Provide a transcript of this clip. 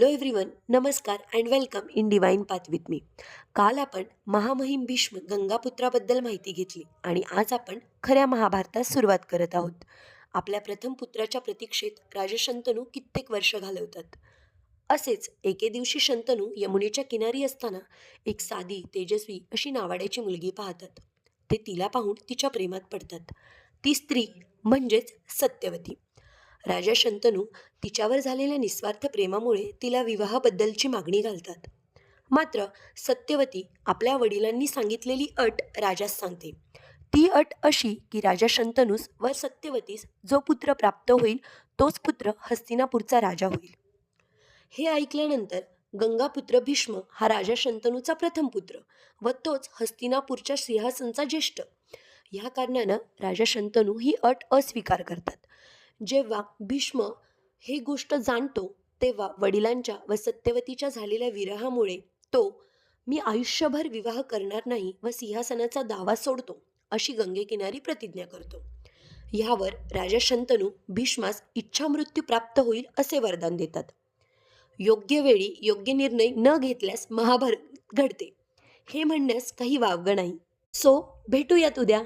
Hello everyone, नमस्कार and welcome in divine path with me. काल आपण महामहिम भीष्म गंगापुत्राबद्दल माहिती घेतली आणि आज आपण खऱ्या महाभारतास सुरुवात करत आहोत. आपल्या प्रथम पुत्राच्या प्रतीक्षेत राजा शंतनू कित्येक वर्ष घालवतात. असेच एके दिवशी शंतनू यमुनेच्या किनारी असताना एक साधी तेजस्वी अशी नावाड्याची मुलगी पाहतात. ते तिला पाहून तिच्या प्रेमात पडतात. ती स्त्री म्हणजेच सत्यवती. राजा शंतनू तिच्यावर झालेल्या निस्वार्थ प्रेमामुळे तिला विवाहाबद्दलची मागणी घालतात. मात्र सत्यवती आपल्या वडिलांनी सांगितलेली अट राजास सांगते. ती अट अशी की राजा शंतनूस व सत्यवतीस जो पुत्र प्राप्त होईल तोच पुत्र हस्तिनापूरचा राजा होईल. हे ऐकल्यानंतर गंगापुत्र भीष्म हा राजा शंतनूचा प्रथम पुत्र व तोच हस्तिनापूरच्या सिंहासनचा ज्येष्ठ. ह्या कारणानं राजा शंतनू ही अट अस्वीकार करतात. जेव्हा भीष्म हे गोष्ट जाणतो तेव्हा वडिलांच्या व सत्यवतीच्या झालेल्या विरहामुळे तो मी आयुष्यभर विवाह करणार नाही व सिंहासनाचा दावा सोडतो अशी गंगेकिनारी प्रतिज्ञा करतो. ह्यावर राजा शंतनू भीष्मास इच्छामृत्यू प्राप्त होईल असे वरदान देतात. योग्य वेळी योग्य निर्णय न घेतल्यास महाभारत घडते हे म्हणण्यास काही वावगं नाही. सो भेटूयात उद्या.